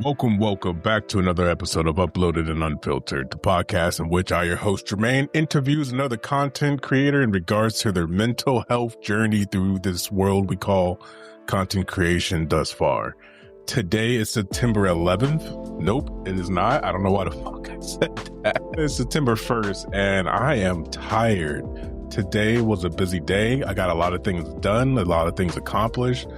Welcome back to another episode of Uploaded and Unfiltered, the podcast in which I, your host Jermaine, interviews another content creator in regards to their mental health journey through this world we call content creation thus far. Today is September 11th. Nope, it is not. I don't know why the fuck I said that. It's September 1st, and I am tired. Today was a busy day. I got a lot of things done, a lot of things accomplished,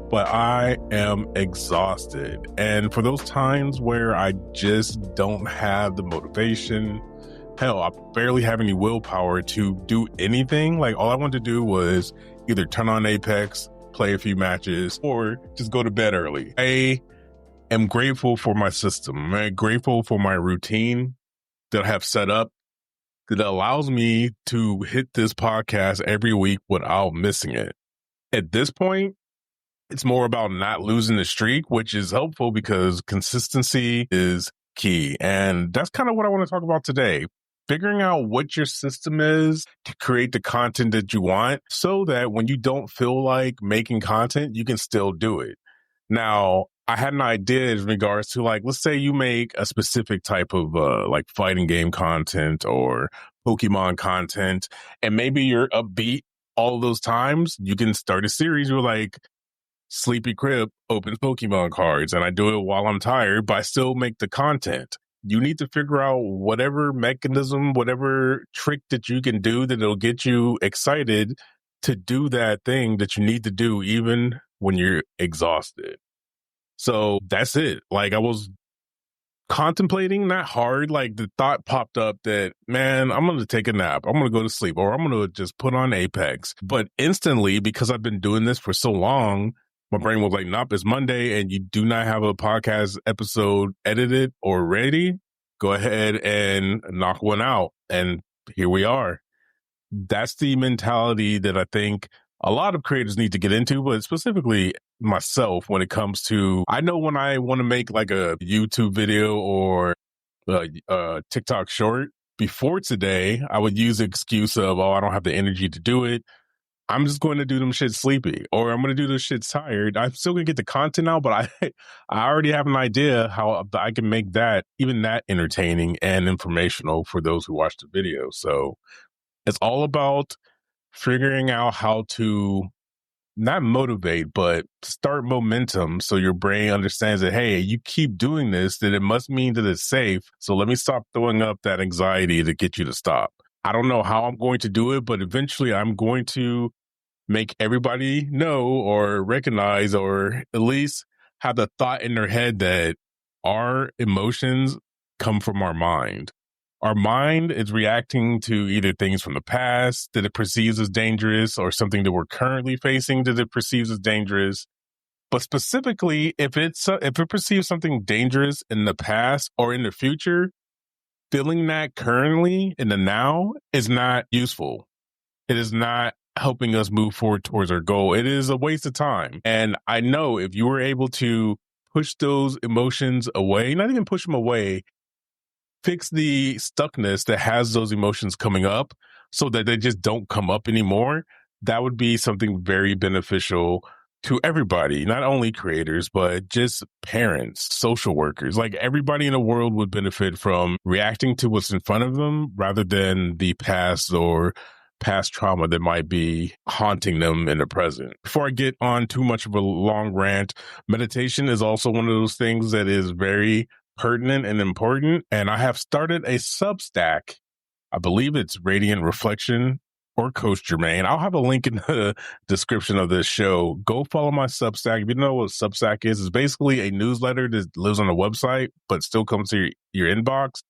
but I am exhausted. And for those times where I just don't have the motivation, hell, I barely have any willpower to do anything. Like, all I wanted to do was either turn on Apex, play a few matches, or just go to bed early. I am grateful for my system. I'm grateful for my routine that I have set up that allows me to hit this podcast every week without missing it. At this point, it's more about not losing the streak, which is helpful because consistency is key. And that's kind of what I want to talk about today. Figuring out what your system is to create the content that you want so that when you don't feel like making content, you can still do it. Now, I had an idea in regards to, like, let's say you make a specific type of like fighting game content or Pokemon content, and maybe you're upbeat all those times. You can start a series where, like, Sleepy Crib opens Pokemon cards, and I do it while I'm tired, but I still make the content. You need to figure out whatever mechanism, whatever trick that you can do that it'll get you excited to do that thing that you need to do even when you're exhausted. So that's it. Like, I was contemplating, not hard, like the thought popped up that, man, I'm going to take a nap. I'm going to go to sleep, or I'm going to just put on Apex. But instantly, because I've been doing this for so long, my brain was like, nope, it's Monday and you do not have a podcast episode edited or ready. Go ahead and knock one out. And here we are. That's the mentality that I think a lot of creators need to get into, but specifically myself when it comes to, I know when I want to make like a YouTube video or a TikTok short, before today, I would use the excuse of, oh, I don't have the energy to do it. I'm just going to do them shit sleepy, or I'm going to do this shit tired. I'm still going to get the content out, but I already have an idea how I can make that, even that, entertaining and informational for those who watch the video. So it's all about figuring out how to not motivate, but start momentum so your brain understands that, hey, you keep doing this, that it must mean that it's safe. So let me stop throwing up that anxiety to get you to stop. I don't know how I'm going to do it, but eventually I'm going to make everybody know or recognize, or at least have the thought in their head that our emotions come from our mind. Our mind is reacting to either things from the past that it perceives as dangerous, or something that we're currently facing that it perceives as dangerous. But specifically, if it perceives something dangerous in the past or in the future, feeling that currently in the now is not useful. It is not helping us move forward towards our goal. It is a waste of time. And I know if you were able to push those emotions away, not even push them away, fix the stuckness that has those emotions coming up so that they just don't come up anymore, that would be something very beneficial to everybody, not only creators, but just parents, social workers. Like, everybody in the world would benefit from reacting to what's in front of them rather than the past or past trauma that might be haunting them in the present. Before I get on too much of a long rant, meditation is also one of those things that is very pertinent and important. And I have started a Substack. I believe it's Radiant Reflection or Coach Jermaine. I'll have a link in the description of this show. Go follow my Substack. If you know what Substack is, it's basically a newsletter that lives on the website, but still comes to your inbox.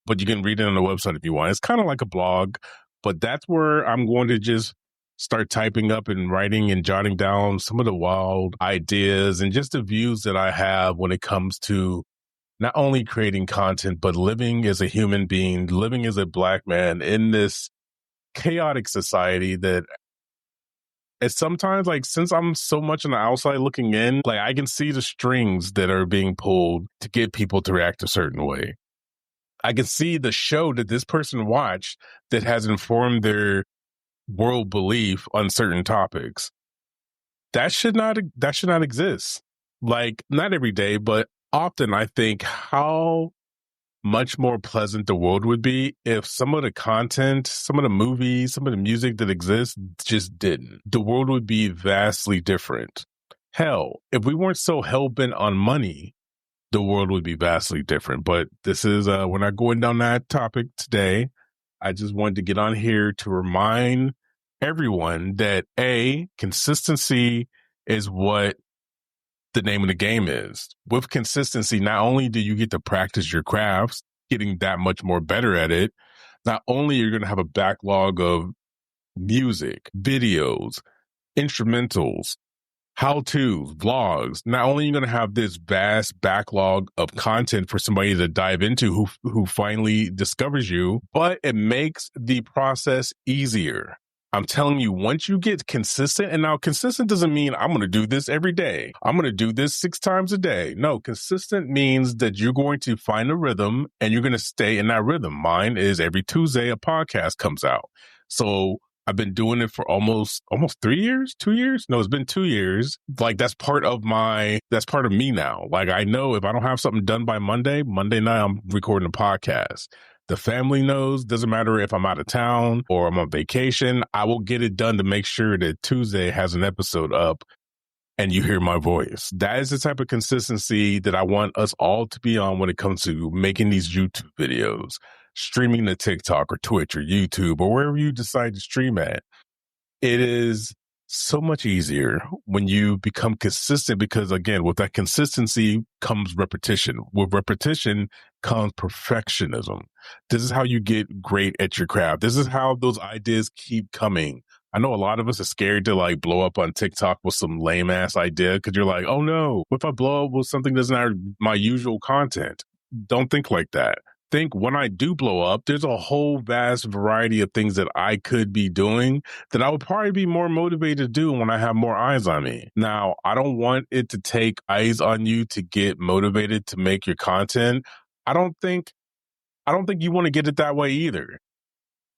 But you can read it on the website if you want. It's kind of like a blog, but that's where I'm going to just start typing up and writing and jotting down some of the wild ideas and just the views that I have when it comes to not only creating content, but living as a human being, living as a Black man in this chaotic society that is sometimes, like, since I'm so much on the outside looking in, like, I can see the strings that are being pulled to get people to react a certain way. I can see the show that this person watched that has informed their world belief on certain topics. That should not exist. Like, not every day, but often I think how much more pleasant the world would be if some of the content, some of the movies, some of the music that exists just didn't. The world would be vastly different. Hell, if we weren't so hell-bent on money, the world would be vastly different. But this is, we're not going down that topic today. I just wanted to get on here to remind everyone that consistency is what the name of the game is. With consistency, not only do you get to practice your crafts, getting that much more better at it, not only you're going to have a backlog of music, videos, instrumentals, how-tos, vlogs. Not only are you going to have this vast backlog of content for somebody to dive into who finally discovers you, but it makes the process easier. I'm telling you, once you get consistent, and now consistent doesn't mean I'm going to do this every day. I'm going to do this 6 times a day. No, consistent means that you're going to find a rhythm and you're going to stay in that rhythm. Mine is every Tuesday a podcast comes out. So I've been doing it for almost 3 years, 2 years. No, it's been 2 years. Like that's part of me now. Like I know if I don't have something done by Monday night, I'm recording a podcast. The family knows, doesn't matter if I'm out of town or I'm on vacation, I will get it done to make sure that Tuesday has an episode up and you hear my voice. That is the type of consistency that I want us all to be on when it comes to making these YouTube videos, streaming to TikTok or Twitch or YouTube or wherever you decide to stream at. It is so much easier when you become consistent because, again, with that consistency comes repetition. With repetition comes perfectionism. This is how you get great at your craft. This is how those ideas keep coming. I know a lot of us are scared to like blow up on TikTok with some lame ass idea because you're like, oh no, what if I blow up with something that's not my usual content? Don't think like that. Think when I do blow up, there's a whole vast variety of things that I could be doing that I would probably be more motivated to do when I have more eyes on me. Now, I don't want it to take eyes on you to get motivated to make your content. I don't think you want to get it that way either.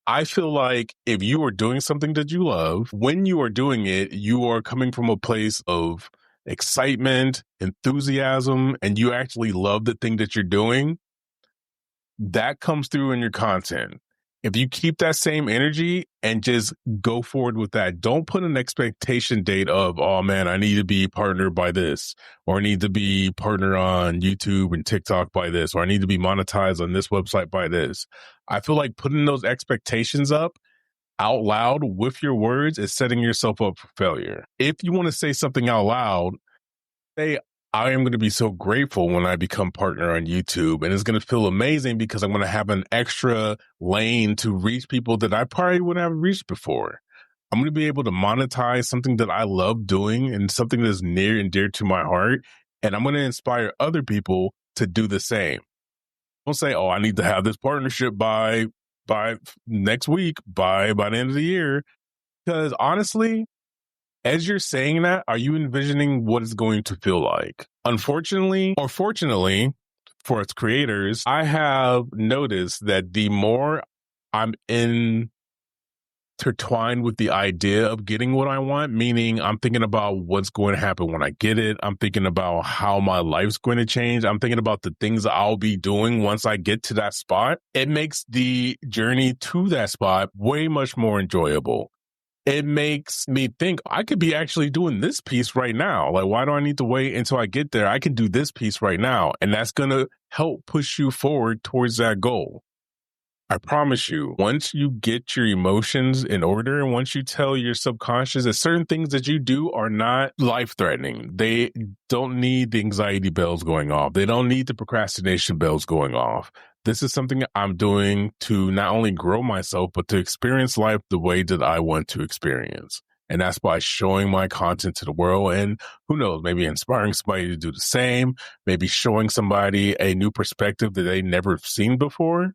I feel like if you are doing something that you love, when you are doing it, you are coming from a place of excitement, enthusiasm, and you actually love the thing that you're doing. That comes through in your content. If you keep that same energy and just go forward with that, don't put an expectation date of, oh man, I need to be partnered by this, or I need to be partner on YouTube and TikTok by this, or I need to be monetized on this website by this. I feel like putting those expectations up out loud with your words is setting yourself up for failure. If you want to say something out loud, say, I am going to be so grateful when I become partner on YouTube, and it's going to feel amazing because I'm going to have an extra lane to reach people that I probably wouldn't have reached before. I'm going to be able to monetize something that I love doing and something that's near and dear to my heart. And I'm going to inspire other people to do the same. Don't say, oh, I need to have this partnership by next week, by the end of the year. Because honestly, as you're saying that, are you envisioning what it's going to feel like? Unfortunately, or fortunately for its creators, I have noticed that the more I'm intertwined with the idea of getting what I want, meaning I'm thinking about what's going to happen when I get it. I'm thinking about how my life's going to change. I'm thinking about the things I'll be doing once I get to that spot. It makes the journey to that spot way much more enjoyable. It makes me think I could be actually doing this piece right now. Like, why do I need to wait until I get there? I can do this piece right now. And that's going to help push you forward towards that goal. I promise you, once you get your emotions in order and once you tell your subconscious that certain things that you do are not life-threatening, they don't need the anxiety bells going off. They don't need the procrastination bells going off. This is something I'm doing to not only grow myself, but to experience life the way that I want to experience. And that's by showing my content to the world. And who knows, maybe inspiring somebody to do the same, maybe showing somebody a new perspective that they never seen before.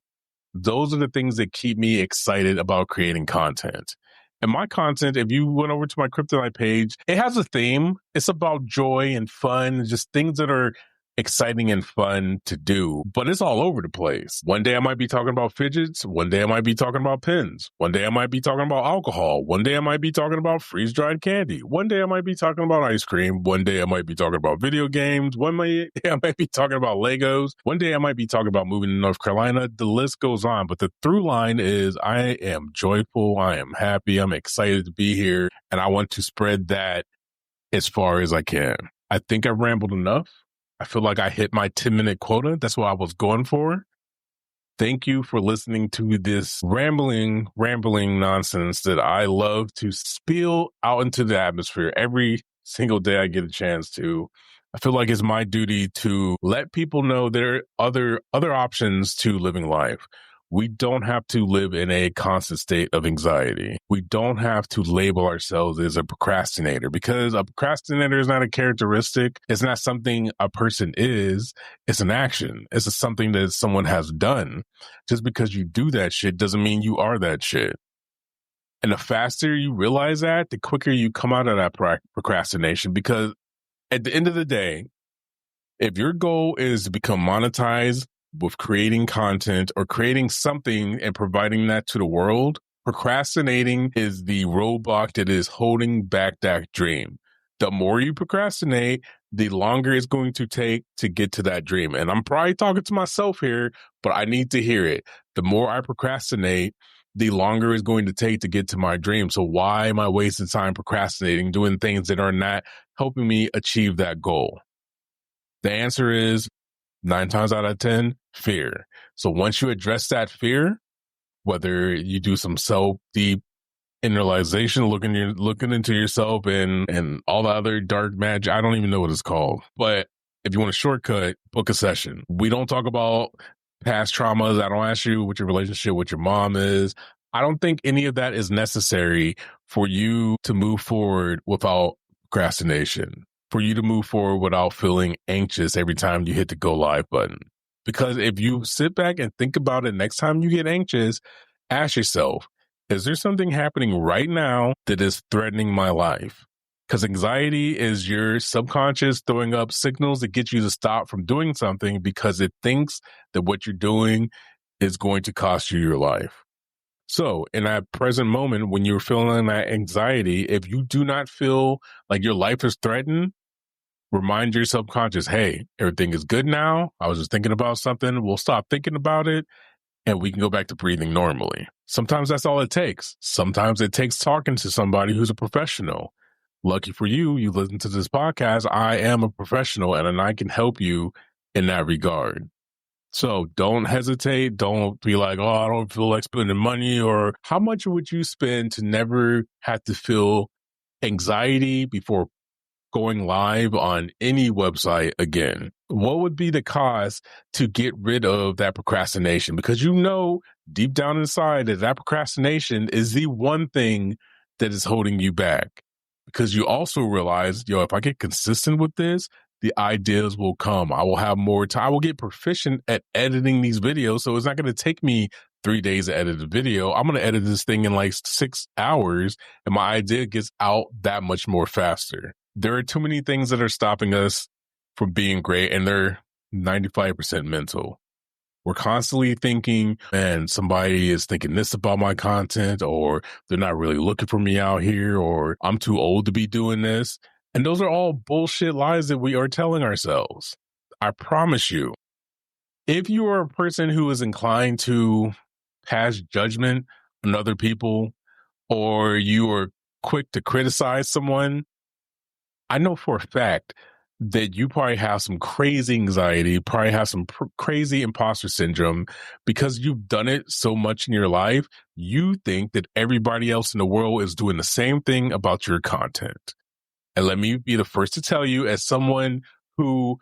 Those are the things that keep me excited about creating content. And my content, if you went over to my Kryptonite page, it has a theme. It's about joy and fun, just things that are exciting and fun to do, but it's all over the place. One day I might be talking about fidgets. One day I might be talking about pens. One day I might be talking about alcohol. One day I might be talking about freeze-dried candy. One day I might be talking about ice cream. One day I might be talking about video games. One day I might be talking about Legos. One day I might be talking about moving to North Carolina. The list goes on, but the through line is I am joyful. I am happy. I'm excited to be here, and I want to spread that as far as I can. I think I rambled enough. I feel like I hit my 10-minute quota. That's what I was going for. Thank you for listening to this rambling nonsense that I love to spill out into the atmosphere every single day I get a chance to. I feel like it's my duty to let people know there are other options to living life. We don't have to live in a constant state of anxiety. We don't have to label ourselves as a procrastinator, because a procrastinator is not a characteristic. It's not something a person is. It's an action. It's something that someone has done. Just because you do that shit doesn't mean you are that shit. And the faster you realize that, the quicker you come out of that procrastination. Because at the end of the day, if your goal is to become monetized with creating content or creating something and providing that to the world, procrastinating is the roadblock that is holding back that dream. The more you procrastinate, the longer it's going to take to get to that dream. And I'm probably talking to myself here, but I need to hear it. The more I procrastinate, the longer it's going to take to get to my dream. So why am I wasting time procrastinating, doing things that are not helping me achieve that goal? The answer is 9 times out of 10, fear. So once you address that fear, whether you do some deep internalization, looking into yourself and all the other dark magic, I don't even know what it's called. But if you want a shortcut, book a session. We don't talk about past traumas. I don't ask you what your relationship with your mom is. I don't think any of that is necessary for you to move forward without procrastination, for you to move forward without feeling anxious every time you hit the go live button. Because if you sit back and think about it next time you get anxious, ask yourself, is there something happening right now that is threatening my life? Because anxiety is your subconscious throwing up signals that get you to stop from doing something because it thinks that what you're doing is going to cost you your life. So in that present moment, when you're feeling that anxiety, if you do not feel like your life is threatened, remind your subconscious, hey, everything is good now. I was just thinking about something. We'll stop thinking about it and we can go back to breathing normally. Sometimes that's all it takes. Sometimes it takes talking to somebody who's a professional. Lucky for you, you listen to this podcast. I am a professional and I can help you in that regard. So don't hesitate. Don't be like, oh, I don't feel like spending money. Or how much would you spend to never have to feel anxiety before going live on any website again? What would be the cost to get rid of that procrastination? Because you know deep down inside that procrastination is the one thing that is holding you back. Because you also realize, if I get consistent with this, the ideas will come. I will have more time. I will get proficient at editing these videos. So it's not going to take me 3 days to edit a video. I'm going to edit this thing in like 6 hours and my idea gets out that much more faster. There are too many things that are stopping us from being great, and they're 95% mental. We're constantly thinking, man, somebody is thinking this about my content, or they're not really looking for me out here, or I'm too old to be doing this. And those are all bullshit lies that we are telling ourselves. I promise you, if you are a person who is inclined to pass judgment on other people, or you are quick to criticize someone, I know for a fact that you probably have some crazy anxiety, probably have some crazy imposter syndrome, because you've done it so much in your life. You think that everybody else in the world is doing the same thing about your content. And let me be the first to tell you, as someone who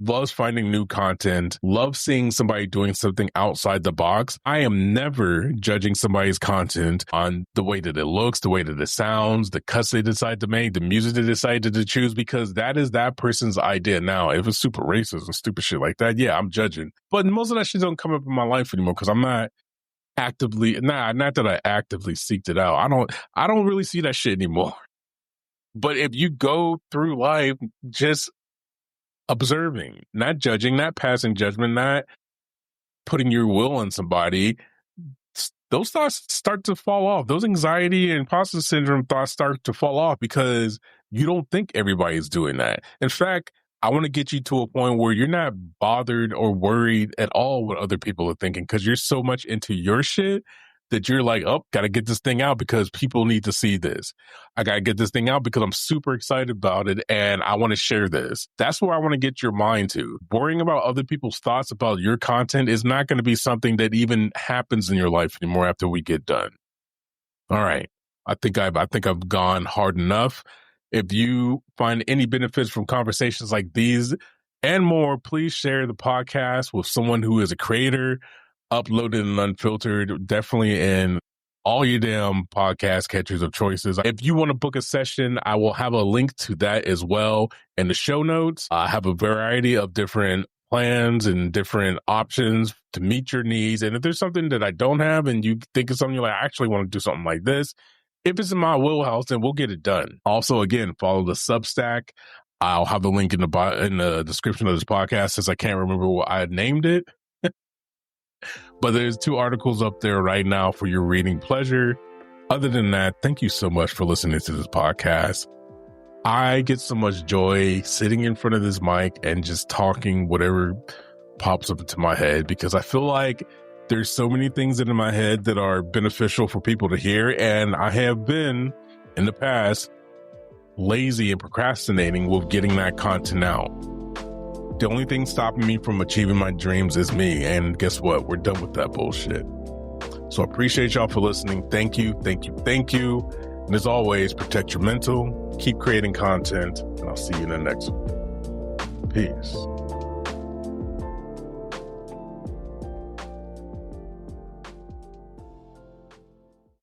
loves finding new content, loves seeing somebody doing something outside the box, I am never judging somebody's content on the way that it looks, the way that it sounds, the cuts they decide to make, the music they decided to choose, because that is that person's idea. Now, if it's super racist and stupid shit like that, yeah, I'm judging. But most of that shit don't come up in my life anymore because I'm not actively, not that I actively seeked it out. I don't really see that shit anymore. But if you go through life just observing, not judging, not passing judgment, not putting your will on somebody, those thoughts start to fall off. Those anxiety and imposter syndrome thoughts start to fall off because you don't think everybody's doing that. In fact, I want to get you to a point where you're not bothered or worried at all what other people are thinking because you're so much into your shit that you're like, oh, got to get this thing out because people need to see this. I got to get this thing out because I'm super excited about it and I want to share this. That's where I want to get your mind to. Worrying about other people's thoughts about your content is not going to be something that even happens in your life anymore after we get done. All right. I think I've gone hard enough. If you find any benefits from conversations like these and more, please share the podcast with someone who is a creator, uploaded and unfiltered, definitely in all your damn podcast catchers of choices. If you want to book a session, I will have a link to that as well in the show notes. I have a variety of different plans and different options to meet your needs. And if there's something that I don't have and you think of something you're like, I actually want to do something like this, if it's in my wheelhouse, then we'll get it done. Also, again, follow the Substack. I'll have the link in the description of this podcast since I can't remember what I named it. But there's 2 articles up there right now for your reading pleasure. Other than that, thank you so much for listening to this podcast. I get so much joy sitting in front of this mic and just talking whatever pops up into my head because I feel like there's so many things in my head that are beneficial for people to hear. And I have been, in the past, lazy and procrastinating with getting that content out. The only thing stopping me from achieving my dreams is me. And guess what? We're done with that bullshit. So I appreciate y'all for listening. Thank you. And as always, protect your mental, keep creating content, and I'll see you in the next one. Peace.